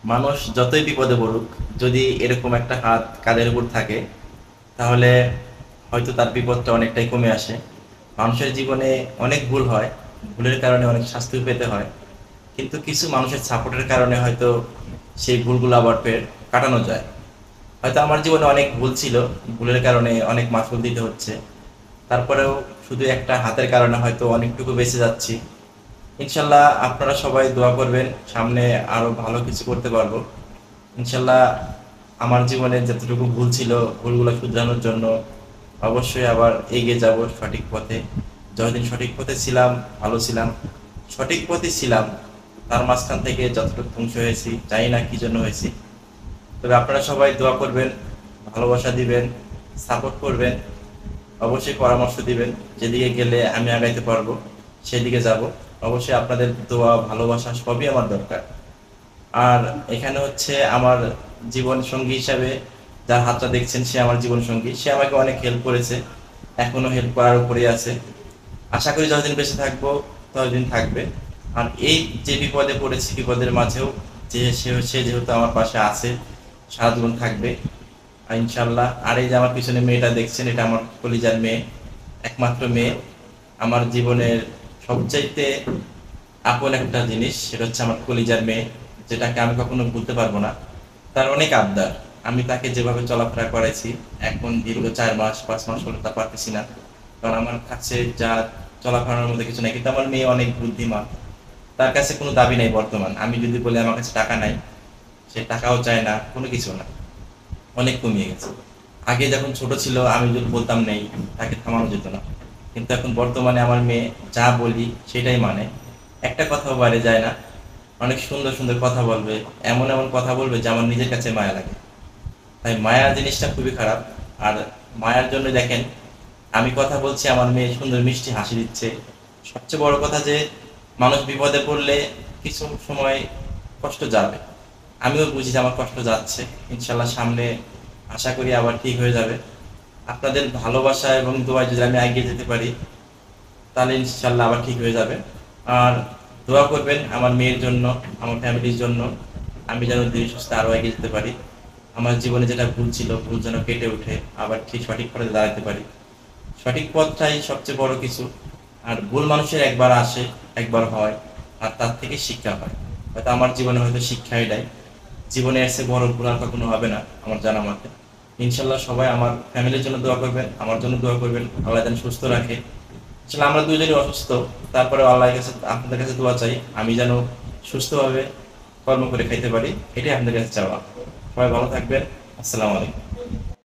মানুষ যতই বিপদে পড়ুক, যদি এরকম একটা হাত কাঁধের উপর থাকে, তাহলে হয়তো তার বিপদটা অনেকটাই কমে আসে। মানুষের জীবনে অনেক ভুল হয়, ভুলের কারণে অনেক শাস্তিও পেতে হয়, কিন্তু কিছু মানুষের সাপোর্টের কারণে হয়তো সেই ভুলগুলো আবার ফের কাটানো যায়। হয়তো আমার জীবনে অনেক ভুল ছিল, ভুলের কারণে অনেক মাসুল দিতে হচ্ছে, তারপরেও শুধু একটা হাতের কারণে হয়তো অনেকটুকু বেঁচে যাচ্ছি। ইনশাল্লাহ আপনারা সবাই দোয়া করবেন, সামনে আরো ভালো কিছু করতে পারবো ইনশাল্লাহ। আমার জীবনে যতটুকু ভুল ছিল, ভুলগুলো শুধরানোর জন্য অবশ্যই আবার এগিয়ে যাব সঠিক পথে। যতদিন সঠিক পথে ছিলাম, ভালো ছিলাম, সঠিক পথে ছিলাম, তার মাঝখান থেকে যতটুকু ধ্বংস হয়েছি জানি না কি জন্য হয়েছি। তবে আপনারা সবাই দোয়া করবেন, ভালোবাসা দিবেন, সাপোর্ট করবেন, অবশ্যই পরামর্শ দিবেন। যেদিকে গেলে আমি আগাইতে পারবো সেদিকে যাব। অবশ্যই আপনাদের দোয়া, ভালোবাসা সবই আমার দরকার। আর এখানে হচ্ছে আমার জীবন সঙ্গী হিসাবে যার হাতটা দেখছেন, সে আমার জীবন সঙ্গী, সে আমাকে অনেক হেল্প করেছে, এখনো হেল্প করার উপরেই আছে। আশা করি যতদিন বেঁচে থাকবো ততদিন থাকবে। আর এই যে বিপদে পড়েছি, বিপদের মাঝেও সে যেহেতু আমার পাশে আছে, সারা জীবন থাকবে ইনশাল্লাহ। আর এই যে আমার পিছনে মেয়েটা দেখছেন, এটা আমার কলিজার মেয়ে, একমাত্র মেয়ে। আমার জীবনের সবচাইতে আপন একটা জিনিস, সেটা হচ্ছে আমার কলিজার মেয়ে, যেটাকে আমি কখনো ভুলতে পারবো না। তার অনেক আবদার, আমি তাকে যেভাবে চলাফেরা করাইছি, এখন দীর্ঘ 4 মাস 5 মাস হলো তা পারতেছি না, কারণ আমার কাছে যা চলাফেরার মধ্যে কিছু নাই। কিন্তু আমার মেয়ে অনেক বুদ্ধিমান, তার কাছে কোনো দাবি নাই বর্তমান। আমি যদি বলি আমার কাছে টাকা নাই, সে টাকাও চায় না, কোনো কিছু না, অনেক কমিয়ে গেছে। আগে যখন ছোট ছিল আমি যদি বলতাম নেই, তাকে থামানো যেত না, কিন্তু এখন বর্তমানে আমার মেয়ে যা বলি সেটাই মানে, একটা কথাও বাইরে যায় না। অনেক সুন্দর সুন্দর কথা বলবে, এমন এমন কথা বলবে যে আমার নিজের কাছে মায়া লাগে। তাই মায়া জিনিসটা খুবই খারাপ। আর মায়ার জন্য দেখেন, আমি কথা বলছি, আমার মেয়ে সুন্দর মিষ্টি হাসি দিচ্ছে। সবচেয়ে বড় কথা যে মানুষ বিপদে পড়লে কিছু সময় কষ্ট যাবে, আমিও বুঝি যে আমার কষ্ট যাচ্ছে। ইনশাল্লাহ সামনে আশা করি আবার ঠিক হয়ে যাবে। আপনাদের ভালোবাসা এবং দোয়ায় যদি আমি এগিয়ে যেতে পারি, তাহলে ইনশাল্লাহ আবার ঠিক হয়ে যাবে। আর দোয়া করবেন আমার মেয়ের জন্য, আমার ফ্যামিলির জন্য, আমি যেন ধীরে সুস্থে আরও এগিয়ে যেতে পারি। আমার জীবনে যেটা ভুল ছিল, ভুল যেন কেটে উঠে আবার ঠিক সঠিক পথে দাঁড়াতে পারি। সঠিক পথটাই সবচেয়ে বড় কিছু। আর ভুল মানুষের একবার আসে, একবার হয়, আর তার থেকে শিক্ষা হয়। হয়তো আমার জীবনে হয়তো শিক্ষা এটাই, জীবনে এসে বড় ভুল আর কখনো হবে না আমার জানা মতে। ইনশাল্লাহ সবাই আমার ফ্যামিলির জন্য দোয়া করবেন, আমার জন্য দোয়া করবেন, আল্লাহ যেন সুস্থ রাখে। আসলে আমরা দুজনই অসুস্থ, তারপরে আল্লাহর কাছে, আপনাদের কাছে দোয়া চাই আমি যেন সুস্থভাবে কর্ম করে খাইতে পারি, এটাই আপনাদের কাছে চাওয়া। সবাই ভালো থাকবেন। আসসালামু আলাইকুম।